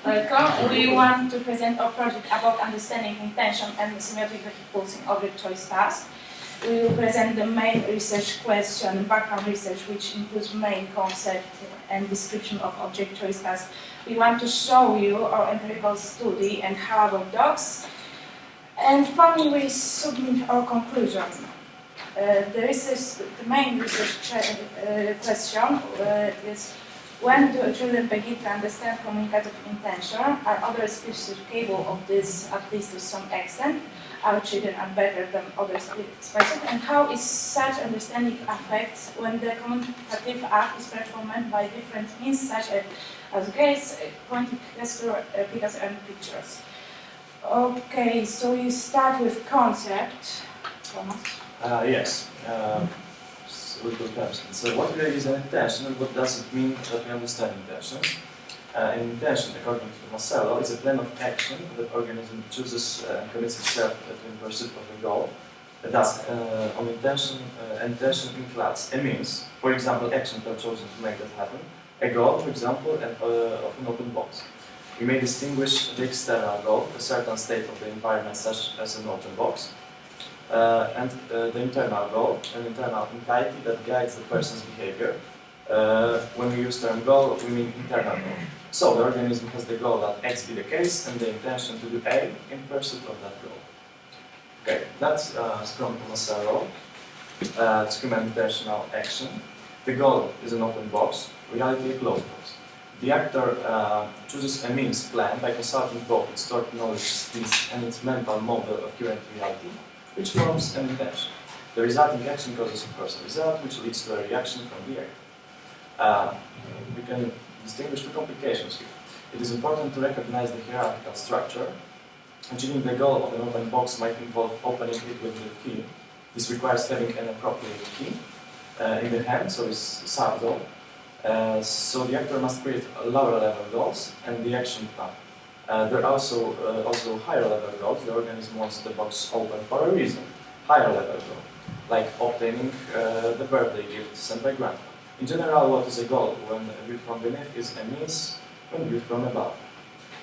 Welcome. We want to present our project about understanding intention and semiotic vehicles in object choice tasks. We will present the main research question, background research, which includes main concept and description of object choice tasks. We want to show you our empirical study and how about dogs. And finally, we submit our conclusion. The main research question is: when do children begin to understand communicative intention? Are other species capable of this, at least to some extent? Our children are better than other species? And how is such understanding affects when the communicative act is performed by different means, such as gaze, pointing gesture, and pictures? Okay, so you start with concept. Thomas? Yes. So what really is an intention and what does it mean that we understand intention? An intention, according to Marcello, is a plan of action that organism chooses and commits itself in pursuit of a goal. Thus, on intention includes a means, for example, actions are chosen to make that happen, a goal, for example, of an open box. We may distinguish the external goal, a certain state of the environment such as an open box, and the internal goal, an internal entity that guides the person's behavior. When we use the term goal, we mean internal goal. So the organism has the goal that X be the case and the intention to do A in pursuit of that goal. Okay, that's from Marcello. It's human intentional action. The goal is an open box, reality a closed box. The actor chooses a means plan by consulting both its stored knowledge skills and its mental model of current reality, which forms an intention. The resulting action causes, of course, a result, which leads to a reaction from the actor. We can distinguish two complications here. It is important to recognize the hierarchical structure. Achieving the goal of an open box might involve opening it with the key. This requires having an appropriate key in the hand, so it's sub-goal. So the actor must create lower level goals and the action plan. There are also higher level goals. The organism wants the box open for a reason. Higher level goal, like obtaining the birthday gift sent by grandma. In general, what is a goal when viewed from beneath is a means when viewed from above.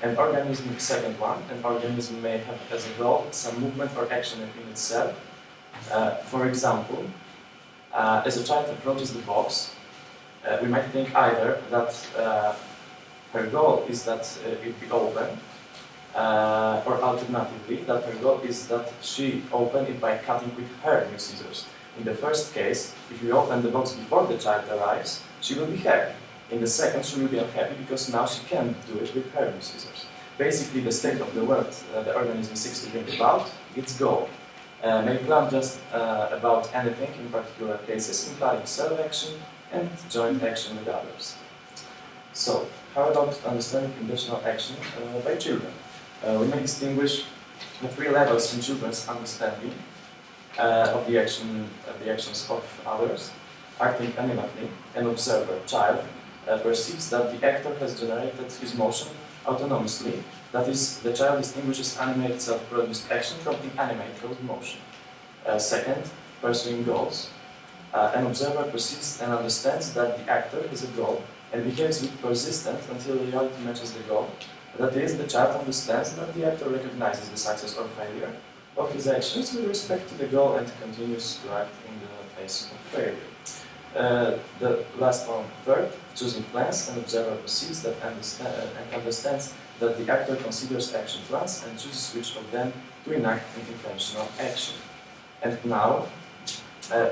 An organism, second one, an organism may have as a goal some movement or action in itself. For example, as a child approaches the box, we might think either that her goal is that it be open, or alternatively, that her goal is that she open it by cutting with her new scissors. In the first case, if we open the box before the child arrives, she will be happy. In the second, she will be unhappy because now she can't do it with her new scissors. Basically, the state of the world the organism seeks to bring about, its goal. May plan just about anything in particular cases, including self-action and joint action with others. So, how about understanding conditional action by children? We may distinguish the three levels in children's understanding of the actions of others. Acting animately, an observer, child, perceives that the actor has generated his motion autonomously. That is, the child distinguishes animated self-produced action from inanimate motion. Second, pursuing goals. An observer perceives and understands that the actor has a goal and behaves with persistence until reality matches the goal. That is, the child understands that the actor recognizes the success or failure of his actions with respect to the goal and continues to act in the face of failure. The last one, third, choosing plans. An observer perceives that and understands that the actor considers action plans and chooses which of them to enact an intentional action. And now,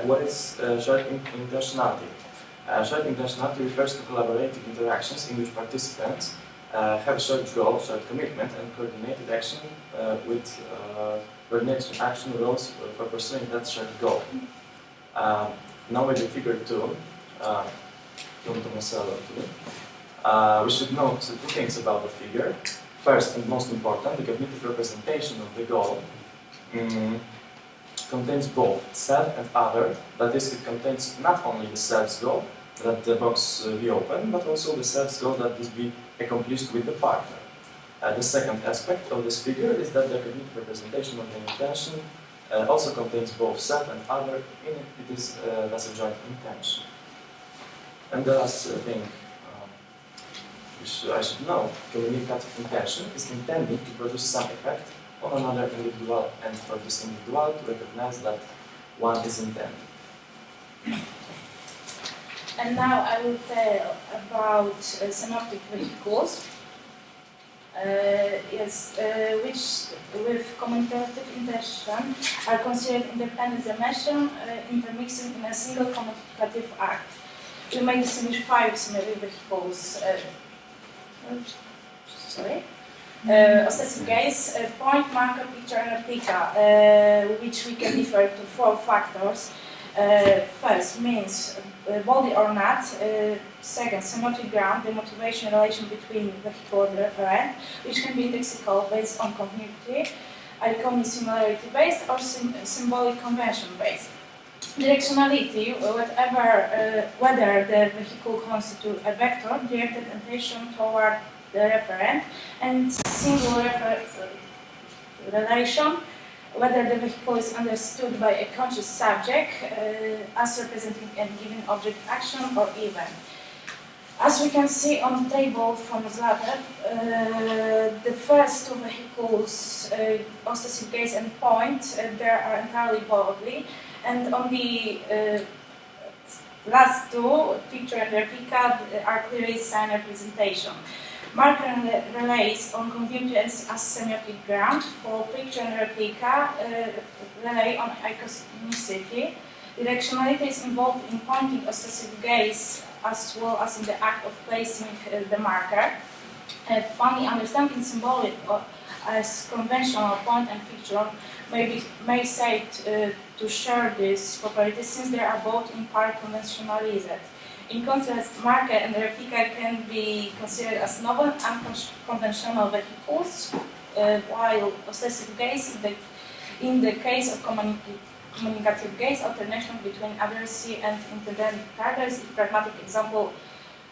what is shared intentionality? Shared intentionality refers to collaborative interactions in which participants have a shared goal, shared commitment, and coordinated action with coordinated action rules for pursuing that shared goal. Now with the figure 2, from Marcello 2, we should note two things about the figure. First and most important, the cognitive representation of the goal contains both self and other. That is, it contains not only the self's goal, that the box be open, but also the self's goal that this be accomplished with the partner. The second aspect of this figure is that the cognitive representation of the intention also contains both self and other. In it, it is thus a joint intention. And the last thing I should know, communicative intention is intending to produce some effect on another individual, and for this individual to recognize that one is intended. And now I will tell about semiotic vehicles, which with communicative intention are considered independent dimension intermixing in a single communicative act. We may distinguish 5 semiotic vehicles. Ostensive gaze, point, marker, picture, and replica, which we can differ to 4 factors. First means body or not. Second, semiotic ground, the motivation relation between vehicle and referent, which can be lexical based on continuity, iconic similarity based, or symbolic convention based. Directionality, whether the vehicle constitutes a vector directed attention toward the referent, and single referent relation, whether the vehicle is understood by a conscious subject as representing a given object, action, or event. As we can see on the table from Zlatev, the first 2 vehicles, ostensive gaze and point, they are entirely bodily, and on the last 2, picture and replica, are clearly sign representation. Marker relays on continuity as semiotic ground. For picture and replica, relay on iconicity. Directionality is involved in pointing ostensive gaze as well as in the act of placing the marker. Finally, understanding symbolic as conventional point and picture may say to share this property since they are both in part conventionalized. In contrast, marker and replica can be considered as novel and unconventional vehicles, while ostensive gaze, in the case of communicative gaze, alternation between addressee and intended target is a pragmatic example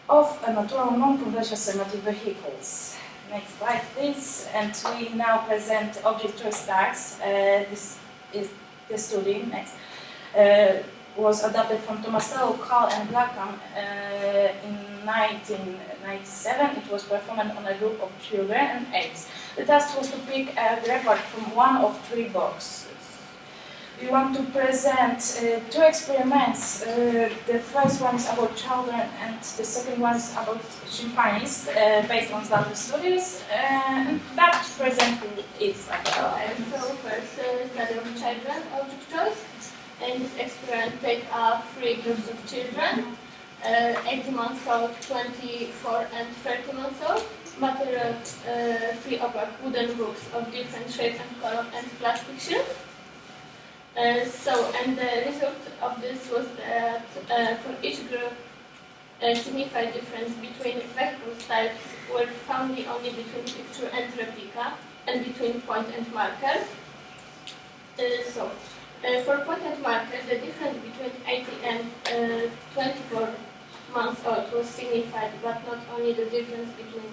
of a natural non-conventional semiotic vehicles. Next slide, please. And we now present object choice tags. This is the study. Next. Was adapted from Tomasello, Hall, and Blackham in 1997. It was performed on a group of children and apes. The task was to pick a record from one of 3 boxes. We want to present 2 experiments. The first one is about children, and the second one is about chimpanzees, based on Zlatev studies. And that present is So first, study of children object choice. In this experiment, take 3 groups of children, 18 months old, 24 and 30 months old. Material 3 opaque wooden books of different shape and color and plastic sheet. And the result of this was that for each group, a significant difference between vehicle types were found only between picture and replica and between point and marker. For point and marker, the difference between 18 and 24 months old was signified, but not only the difference between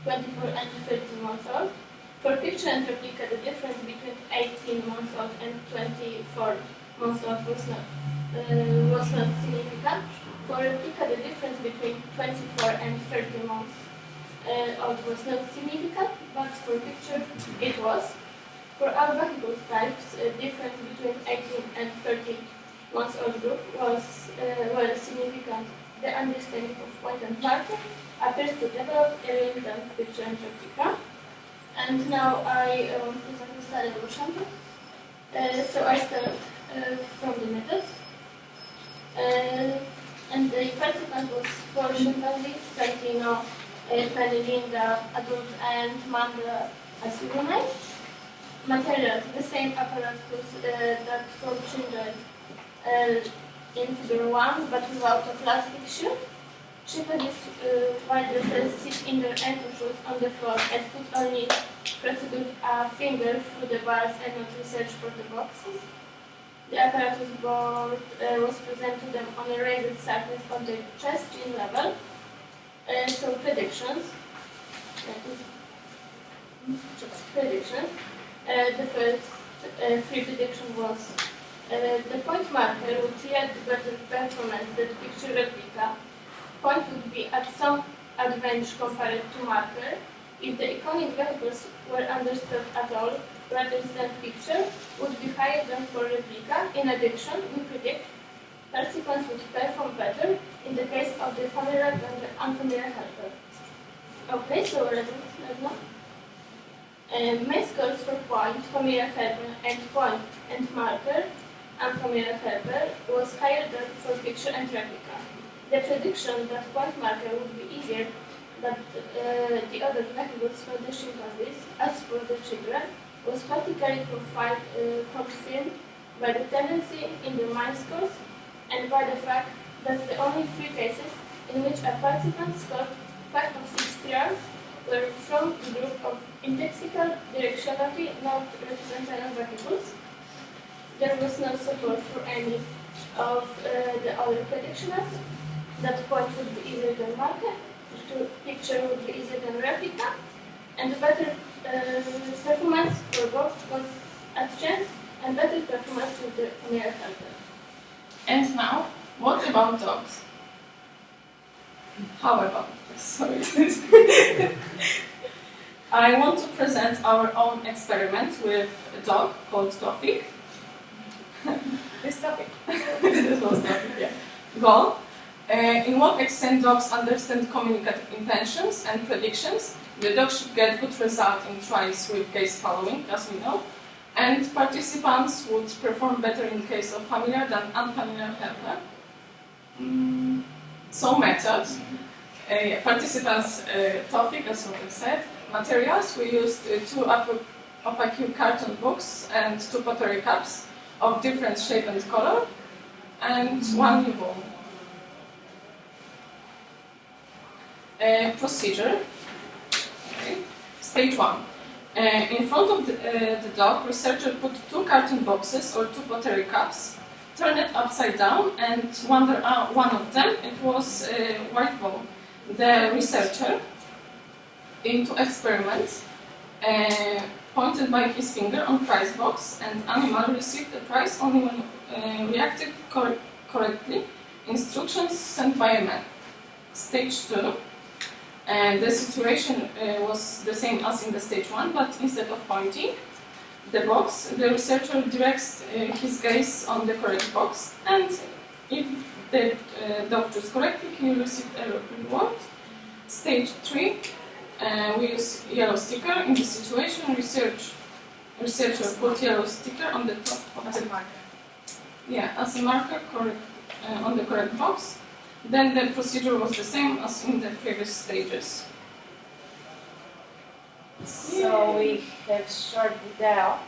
24 and 30 months old. For picture and replica, the difference between 18 months old and 24 months old was not significant. For replica, the difference between 24 and 30 months old was not significant, but for picture, it was. For our vehicle types, the difference between 18 and 30 months old group was significant. The understanding of point and marker appears to develop earlier than picture and replica. And now I present the study of Chamber. So I start from the method. And the participant was 4 chimpanzees, Santino, Penny, Linda, adult, and Manda as roommate. Material, the same apparatus that for children in figure 1, but without a plastic shoe. Chimpanzees, while they sit in their ankle shoes on the floor and could only proceed a finger through the bars and not research for the boxes. The apparatus board was presented to them on a raised surface on the chest chin level. So predictions. The first 3 prediction was the point marker would create better performance than picture replica. Point would be at some advantage compared to marker. If the iconic vehicles were understood at all, rather than picture, would be higher than for replica. In addition, we predict participants would perform better in the case of the familiar than the unfamiliar helper. Okay, so let's now. Main scores for point, familiar helper, and point and marker, unfamiliar helper, was higher than for picture and replica. The prediction that point marker would be easier than the other vehicles for the chimpanzees, as for the children, was practically confirmed by the tendency in the mind scores and by the fact that the only 3 cases in which a participant scored 5 of 6 trials were from the group of indexical directionally not representative vehicles. There was no support for any of the other predictions. That point would be easier than marker, picture would be easier than replica, and better performance for both was at chance, and better performance with the familiar helper. And now, what about dogs? How about this? Sorry. I want to present our own experiment with a dog called Tofik. This topic. This was Tofik, yeah. Goal. In what extent dogs understand communicative intentions and predictions? The dog should get good result in trials with case following, as we know, and participants would perform better in case of familiar than unfamiliar helper. So methods. Participants topic, as I said. Materials, we used 2 opaque carton books and 2 pottery cups of different shape and color, and 1 new ball. Procedure. Okay. Stage 1. In front of the dog, researcher put 2 carton boxes or 2 pottery cups, turn it upside down, and one of them, it was a white ball. The researcher, into experiments, pointed by his finger on prize box, and animal received the prize only when reacted correctly. Instructions sent by a man. Stage 2. And the situation was the same as in the stage 1, but instead of pointing the box, the researcher directs his gaze on the correct box, and if the dog chooses correctly, he will receive a reward. Stage 3, we use yellow sticker. In this situation, researcher put yellow sticker on the top of the marker. Yeah, as a marker on the correct box. Then the procedure was the same as in the previous stages. So we have short video.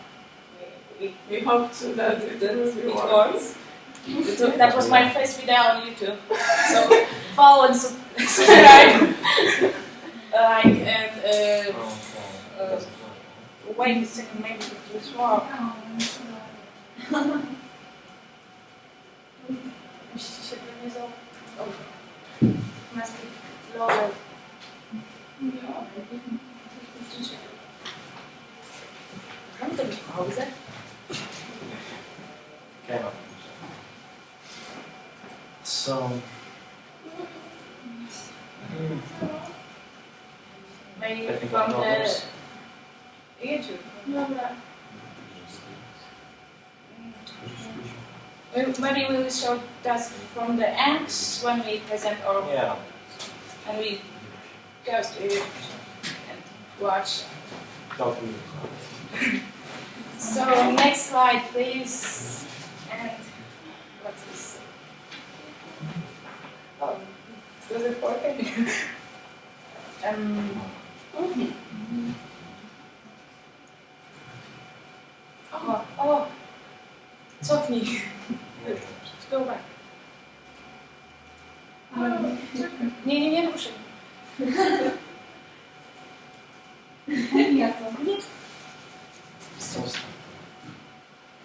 We hope that it works. That was my first video on YouTube. So follow and subscribe. Wait a second, maybe it was more. Musicie się pewnie must be lower. Mam to być pauzę? Cannot. So, maybe from the YouTube. Maybe we will show that from the end when we present our and we go to it and watch. So next slide, please. And what is? Does it work? Cofnij. Go back. Nie ruszaj. Ja to. Nie.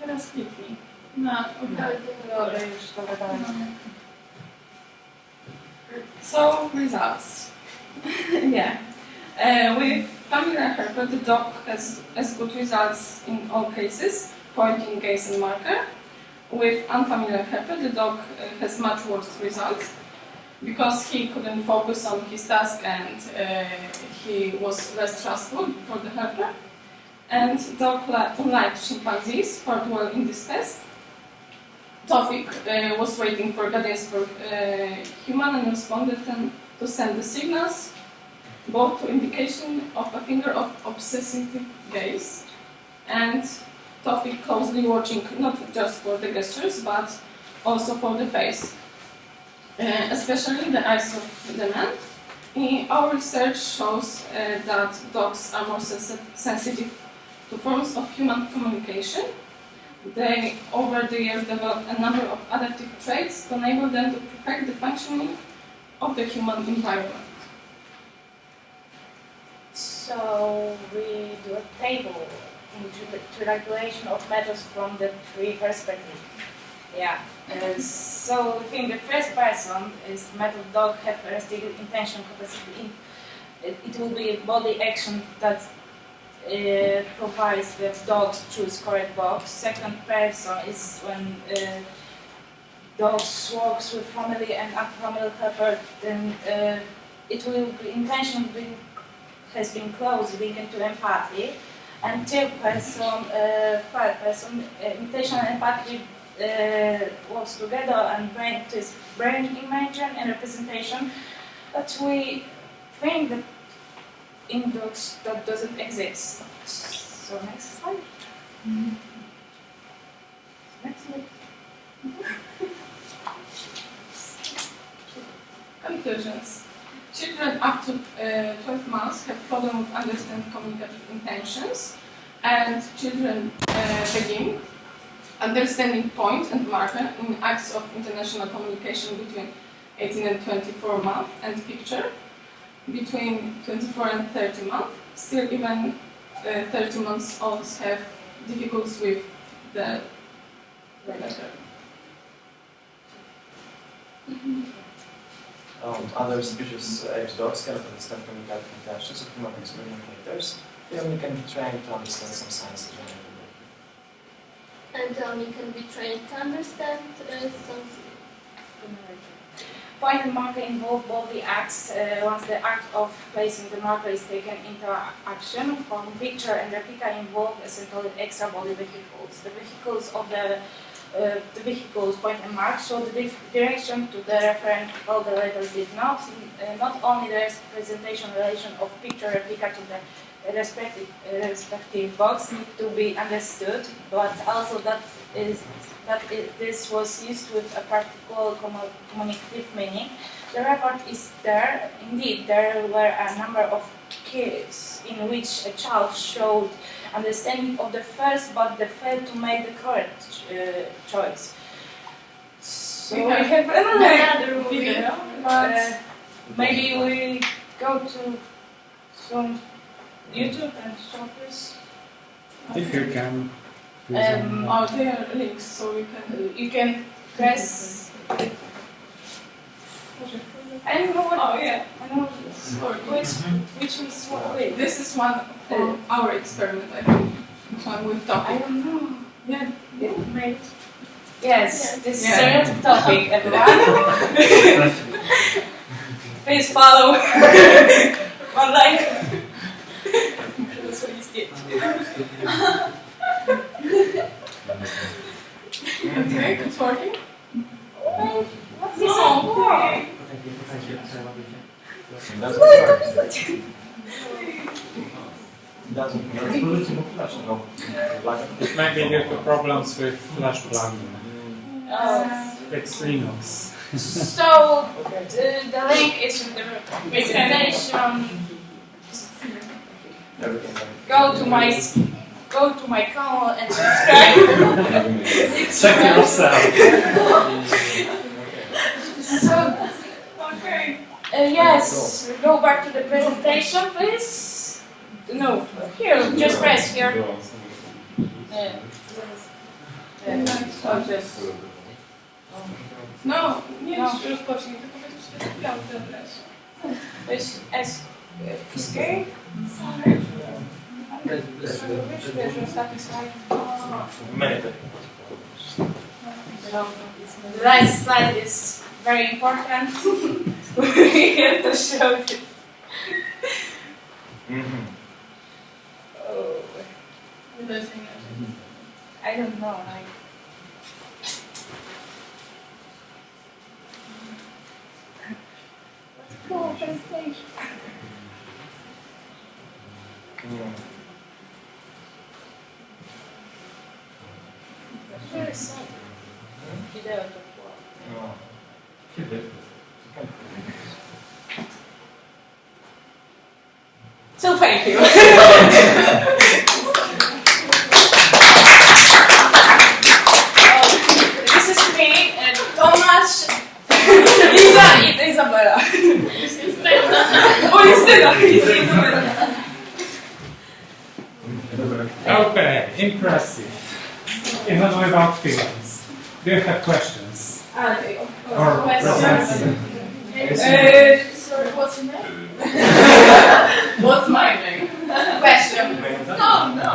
Teraz kliknij. No, Dobra, już dogadałem. So, results. Yeah. With familiar helper, the dog has good results in all cases, pointing, gaze, and marker. With unfamiliar helper, the dog has much worse results. because he couldn't focus on his task and he was less trustful for the helper. And dog, unlike chimpanzees, scored well in this test. Tofik was waiting for guidance for human and responded to send the signals, both to indication of a finger of obsessive gaze, and Tofik closely watching not just for the gestures but also for the face, especially the eyes of the man. Our research shows that dogs are more sensitive to forms of human communication. They, over the years, developed a number of adaptive traits to enable them to perfect the functioning of the human environment. So we do a table to regulation of methods from the three perspectives. Yeah. So in the first person is method dog have a restricted intention capacity. It will be body action that provides the dogs choose correct box. Second person is when dogs works with family and unfamiliar helper, then it will be intention has been close linked to empathy. And third person, intention and empathy works together and brain to brain image and representation. But we think that in dogs that doesn't exist. So next slide. Next slide. Conclusions. Children up to 12 months have problem with understanding communicative intentions, and children begin understanding point and marker in acts of international communication between 18 and 24 months, and picture between 24 and 30 months. Still, even 30 months olds have difficulties with the letter. Other species age dogs cannot understand communicative intentions of human communicators. They only can be trained to understand some signs. And only can be trained to understand some. Point and marker involve both the acts. Once the act of placing the marker is taken into action, from picture and replica involve essentially extra body vehicles. The vehicles of the vehicles point and mark show the direction to the referent, while the letters did not. Not only the representation relation of picture replica to the respective box need to be understood, but also this was used with a practical communicative meaning. The record is there. Indeed, there were a number of cases in which a child showed understanding of the first, but they failed to make the correct choice. So we have another video, but maybe we go to some YouTube and show this. If you can. There are links, so you can press. I don't know what. Oh yeah. I know which is what. Wait. This is one for our experiment, I think. One with I topic. don't know. Yeah. Maybe. Yes, this is Yeah. a topic, everyone. Please follow. One like. That's what he's getting. Okay, it's working. What's this Oh, on? It doesn't work. It doesn't work. It might be due to problems with flash plugging. It's Linux. So, the link is in the presentation. Go to my channel and subscribe. Check yourself. So, okay. yes, go back to the presentation, please. No, here, just press here. No, nie już rozpocznij, tylko będziesz też piąty adres. To jest escape. Sorry. Wiesz, ostatni slajd. The last slide is very important. We have to show this. Oh, I don't know. Cool presentation. Where is some? Video to So thank you. This is me and Tomasz, Lisa and Isabella. Oh, Isabella. Okay, impressive. Even without feelings. Do you have questions? Okay, Or questions? Sorry, what's your name? What's my name? Question.